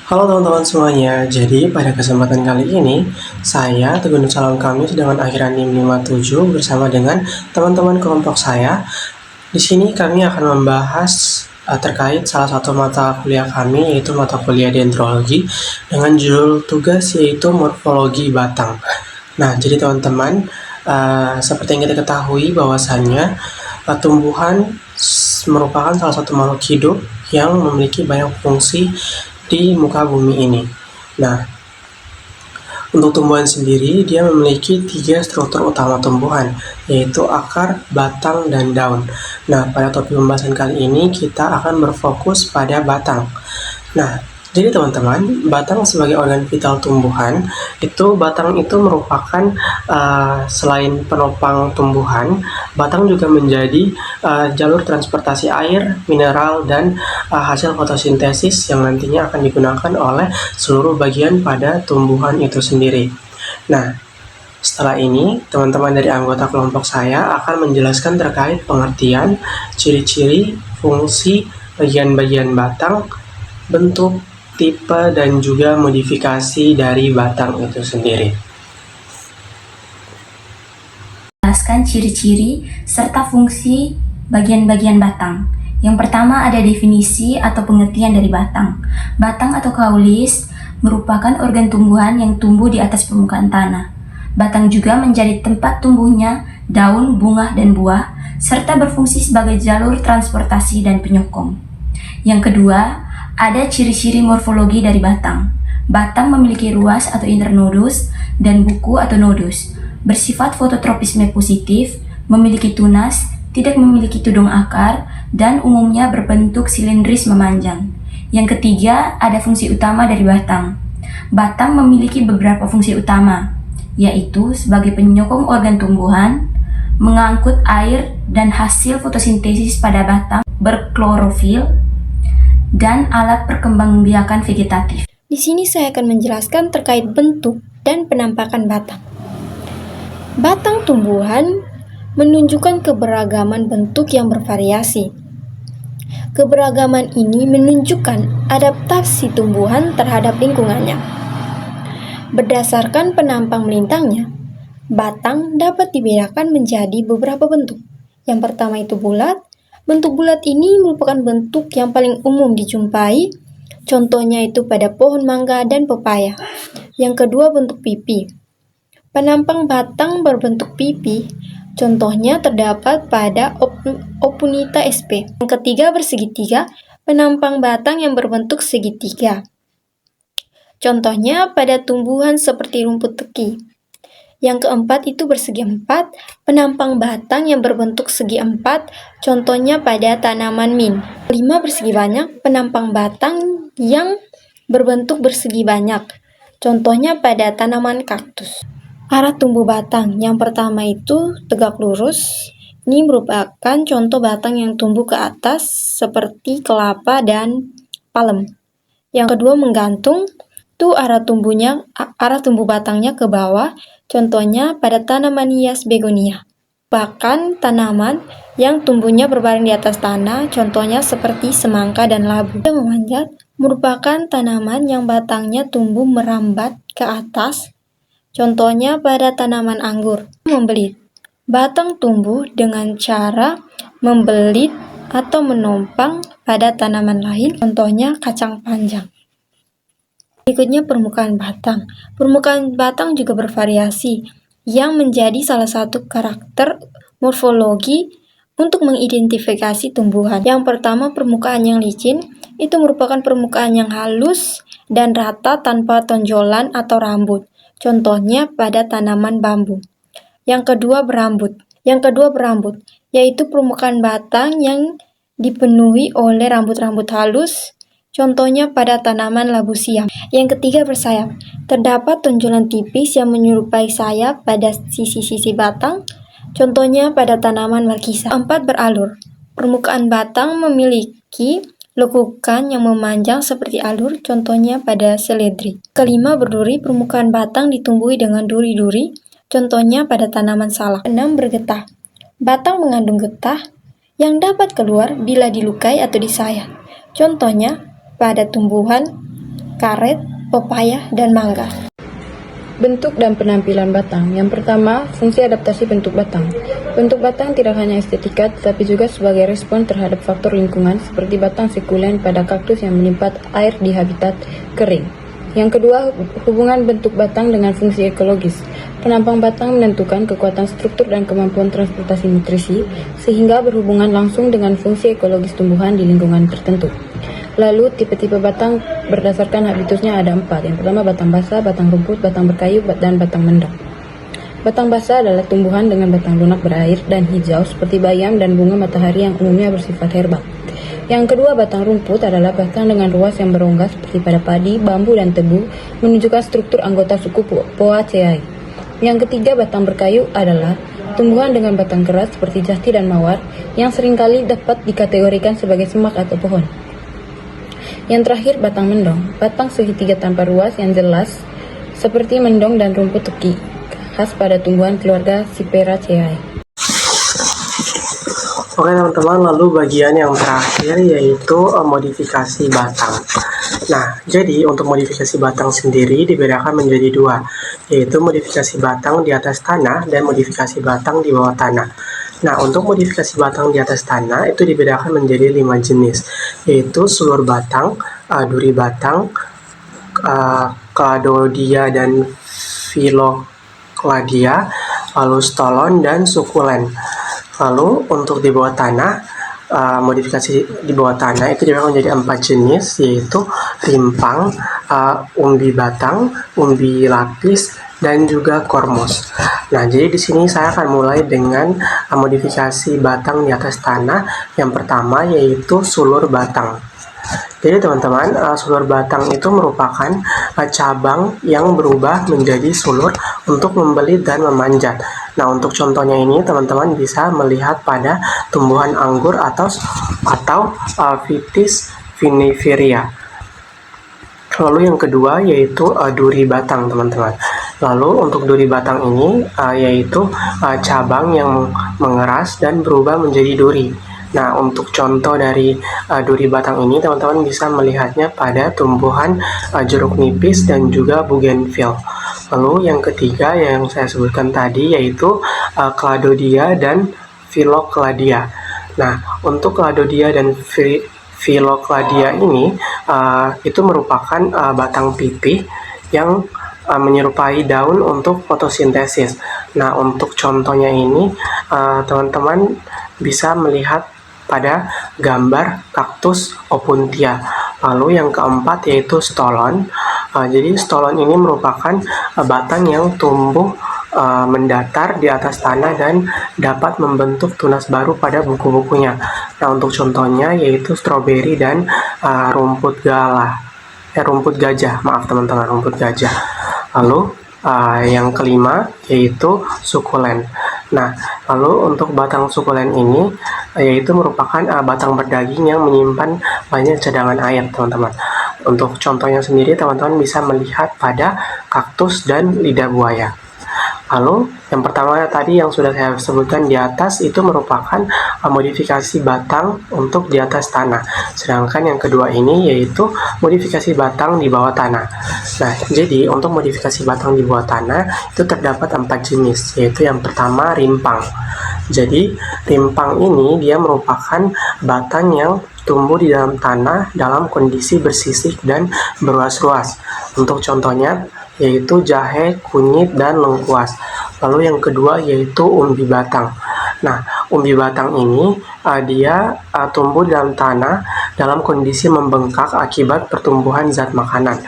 Halo teman-teman semuanya, jadi pada kesempatan kali ini, saya Teguh Nur Salam Kamis dengan akhiran NIM 57 bersama dengan teman-teman kelompok saya. Di sini kami akan membahas terkait salah satu mata kuliah kami, yaitu mata kuliah dendrologi dengan judul tugas yaitu morfologi batang. Nah, jadi teman-teman, seperti yang kita ketahui bahwasannya tumbuhan merupakan salah satu makhluk hidup yang memiliki banyak fungsi di muka bumi ini. Nah, untuk tumbuhan sendiri, dia memiliki 3 struktur utama tumbuhan, yaitu akar, batang, dan daun. Nah, pada topik pembahasan kali ini, kita akan berfokus pada batang. Nah, jadi teman-teman, batang sebagai organ vital tumbuhan, batang itu merupakan selain penopang tumbuhan, batang juga menjadi jalur transportasi air, mineral, dan hasil fotosintesis yang nantinya akan digunakan oleh seluruh bagian pada tumbuhan itu sendiri. Nah, setelah ini, teman-teman dari anggota kelompok saya akan menjelaskan terkait pengertian, ciri-ciri, fungsi, bagian-bagian batang, bentuk, tipe, dan juga modifikasi dari batang itu sendiri. Jelaskan ciri-ciri serta fungsi bagian-bagian batang. Yang pertama ada definisi atau pengertian dari batang. Batang atau kaulis merupakan organ tumbuhan yang tumbuh di atas permukaan tanah. Batang juga menjadi tempat tumbuhnya daun, bunga, dan buah, serta berfungsi sebagai jalur transportasi dan penyokong. Yang kedua, ada ciri-ciri morfologi dari batang. Batang memiliki ruas atau internodus dan buku atau nodus. Bersifat fototropisme positif, memiliki tunas, tidak memiliki tudung akar, dan umumnya berbentuk silindris memanjang. Yang ketiga, ada fungsi utama dari batang. Batang memiliki beberapa fungsi utama, yaitu sebagai penyokong organ tumbuhan, mengangkut air dan hasil fotosintesis pada batang, berklorofil, dan alat perkembangbiakan vegetatif. Di sini saya akan menjelaskan terkait bentuk dan penampakan batang. Batang tumbuhan menunjukkan keberagaman bentuk yang bervariasi. Keberagaman ini menunjukkan adaptasi tumbuhan terhadap lingkungannya. Berdasarkan penampang melintangnya, batang dapat dibedakan menjadi beberapa bentuk. Yang pertama itu bulat. Bentuk bulat ini merupakan bentuk yang paling umum dijumpai, contohnya itu pada pohon mangga dan pepaya. Yang kedua bentuk pipi. Penampang batang berbentuk pipi, contohnya terdapat pada Opunita sp. Yang ketiga bersegitiga, penampang batang yang berbentuk segitiga. Contohnya pada tumbuhan seperti rumput teki. Yang keempat itu bersegi empat, penampang batang yang berbentuk segi empat, contohnya pada tanaman mint. Kelima bersegi banyak, penampang batang yang berbentuk bersegi banyak, contohnya pada tanaman kaktus. Arah tumbuh batang, yang pertama itu tegak lurus. Ini merupakan contoh batang yang tumbuh ke atas seperti kelapa dan palem. Yang kedua menggantung, itu arah tumbuh batangnya ke bawah, contohnya pada tanaman hias begonia. Bahkan tanaman yang tumbuhnya berbaring di atas tanah, contohnya seperti semangka dan labu. Yang memanjat merupakan tanaman yang batangnya tumbuh merambat ke atas, contohnya pada tanaman anggur. Membelit, batang tumbuh dengan cara membelit atau menompang pada tanaman lain, contohnya kacang panjang. Berikutnya permukaan batang. Permukaan batang juga bervariasi, yang menjadi salah satu karakter morfologi untuk mengidentifikasi tumbuhan. Yang pertama permukaan yang licin, itu merupakan permukaan yang halus dan rata tanpa tonjolan atau rambut, contohnya pada tanaman bambu. Yang kedua berambut, yaitu permukaan batang yang dipenuhi oleh rambut-rambut halus, contohnya pada tanaman labu siam. Yang ketiga bersayap, terdapat tonjolan tipis yang menyerupai sayap pada sisi-sisi batang, contohnya pada tanaman markisa. Empat beralur, permukaan batang memiliki lekukan yang memanjang seperti alur, contohnya pada seledri. Kelima berduri, permukaan batang ditumbuhi dengan duri-duri, contohnya pada tanaman salak. 6 bergetah, batang mengandung getah yang dapat keluar bila dilukai atau disayat, contohnya pada tumbuhan karet, pepaya, dan mangga. Bentuk dan penampilan batang. Yang pertama, fungsi adaptasi bentuk batang. Bentuk batang tidak hanya estetika, tetapi juga sebagai respon terhadap faktor lingkungan seperti batang sekulen pada kaktus yang menyimpan air di habitat kering. Yang kedua, hubungan bentuk batang dengan fungsi ekologis. Penampang batang menentukan kekuatan struktur dan kemampuan transportasi nutrisi, sehingga berhubungan langsung dengan fungsi ekologis tumbuhan di lingkungan tertentu. Lalu, tipe-tipe batang berdasarkan habitusnya ada 4. Yang pertama, batang basah, batang rumput, batang berkayu, dan batang mendong. Batang basah adalah tumbuhan dengan batang lunak berair dan hijau seperti bayam dan bunga matahari yang umumnya bersifat herbal. Yang kedua, batang rumput adalah batang dengan ruas yang berongga seperti pada padi, bambu, dan tebu, menunjukkan struktur anggota suku Poaceae. Yang ketiga, batang berkayu adalah tumbuhan dengan batang keras seperti jati dan mawar yang seringkali dapat dikategorikan sebagai semak atau pohon. Yang terakhir, batang mendong, batang segitiga tanpa ruas yang jelas seperti mendong dan rumput teki, khas pada tumbuhan keluarga Cyperaceae. Oke teman-teman, lalu bagian yang terakhir yaitu modifikasi batang. Nah, jadi untuk modifikasi batang sendiri dibedakan menjadi 2, yaitu modifikasi batang di atas tanah dan modifikasi batang di bawah tanah. Nah, untuk modifikasi batang di atas tanah itu dibedakan menjadi 5 jenis, yaitu sulur batang, duri batang, cladodia dan filocladia, lalu stolon dan sukulen. Lalu untuk di bawah tanah, modifikasi di bawah tanah itu dibagi menjadi 4 jenis, yaitu rimpang, umbi batang, umbi lapis, dan juga kormos. Nah, jadi di sini saya akan mulai dengan modifikasi batang di atas tanah. Yang pertama yaitu sulur batang. Jadi teman-teman, sulur batang itu merupakan cabang yang berubah menjadi sulur untuk membelit dan memanjat. Nah, untuk contohnya ini teman-teman bisa melihat pada tumbuhan anggur atau Vitis vinifera. Lalu yang kedua yaitu duri batang, teman-teman. Lalu untuk duri batang ini yaitu cabang yang mengeras dan berubah menjadi duri. Nah, untuk contoh dari duri batang ini teman-teman bisa melihatnya pada tumbuhan jeruk nipis dan juga bougainville. Lalu yang ketiga yang saya sebutkan tadi yaitu cladodia dan filocladia. Nah, untuk cladodia dan filocladia ini itu merupakan batang pipih yang menyerupai daun untuk fotosintesis. Nah, untuk contohnya ini teman-teman bisa melihat pada gambar kaktus opuntia. Lalu yang keempat yaitu stolon. Jadi stolon ini merupakan batang yang tumbuh mendatar di atas tanah dan dapat membentuk tunas baru pada buku-bukunya. Nah, untuk contohnya yaitu stroberi dan rumput gajah. Maaf teman-teman, rumput gajah. Lalu yang kelima yaitu sukulen. Nah, lalu untuk batang sukulen ini yaitu merupakan batang berdaging yang menyimpan banyak cadangan air, teman-teman. Untuk contohnya sendiri teman-teman bisa melihat pada kaktus dan lidah buaya. Lalu yang pertama tadi yang sudah saya sebutkan di atas itu merupakan modifikasi batang untuk di atas tanah. Sedangkan yang kedua ini yaitu modifikasi batang di bawah tanah. Nah, jadi untuk modifikasi batang di bawah tanah itu terdapat 4 jenis, yaitu yang pertama rimpang. Jadi rimpang ini dia merupakan batang yang tumbuh di dalam tanah dalam kondisi bersisik dan beruas-ruas. Untuk contohnya yaitu jahe, kunyit, dan lengkuas. Lalu yang kedua yaitu umbi batang. Nah, umbi batang ini dia tumbuh dalam tanah dalam kondisi membengkak akibat pertumbuhan zat makanan.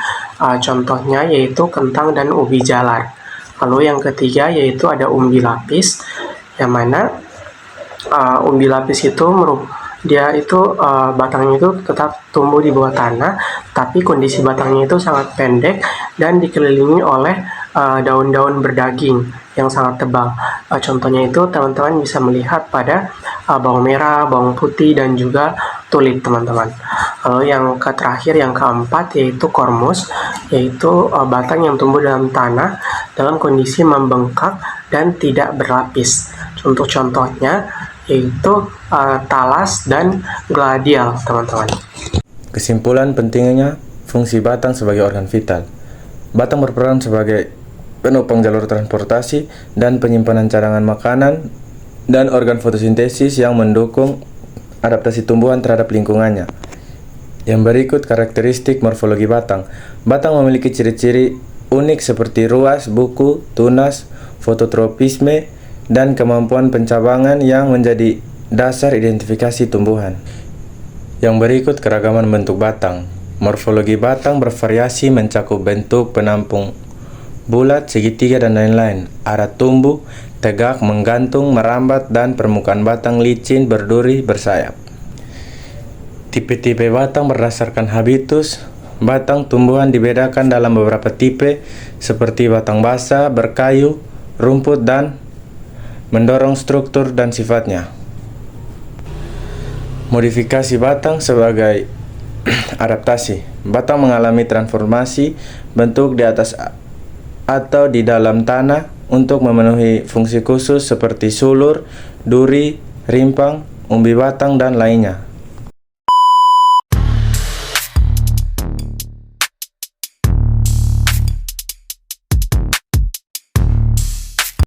Contohnya yaitu kentang dan ubi jalar. Lalu yang ketiga yaitu ada umbi lapis, yang mana umbi lapis itu dia itu batangnya itu tetap tumbuh di bawah tanah, tapi kondisi batangnya itu sangat pendek dan dikelilingi oleh daun-daun berdaging yang sangat tebal. Contohnya itu teman-teman bisa melihat pada bawang merah, bawang putih, dan juga tulip, teman-teman. Lalu yang terakhir yang keempat yaitu kormus, yaitu batang yang tumbuh dalam tanah dalam kondisi membengkak dan tidak berlapis. Contoh-contohnya yaitu talas dan gladial, teman-teman. Kesimpulan pentingnya fungsi batang sebagai organ vital. Batang berperan sebagai penopang jalur transportasi dan penyimpanan cadangan makanan dan organ fotosintesis yang mendukung adaptasi tumbuhan terhadap lingkungannya. Yang berikut karakteristik morfologi batang. Batang memiliki ciri-ciri unik seperti ruas, buku, tunas, fototropisme, dan kemampuan pencabangan yang menjadi dasar identifikasi tumbuhan. Yang berikut keragaman bentuk batang. Morfologi batang bervariasi mencakup bentuk penampung bulat, segitiga, dan lain-lain. Arah tumbuh, tegak, menggantung, merambat, dan permukaan batang licin, berduri, bersayap. Tipe-tipe batang berdasarkan habitus. Batang tumbuhan dibedakan dalam beberapa tipe seperti batang basah, berkayu, rumput, dan mendorong struktur dan sifatnya. Modifikasi batang sebagai adaptasi. Batang mengalami transformasi bentuk di atas atau di dalam tanah untuk memenuhi fungsi khusus seperti sulur, duri, rimpang, umbi batang, dan lainnya.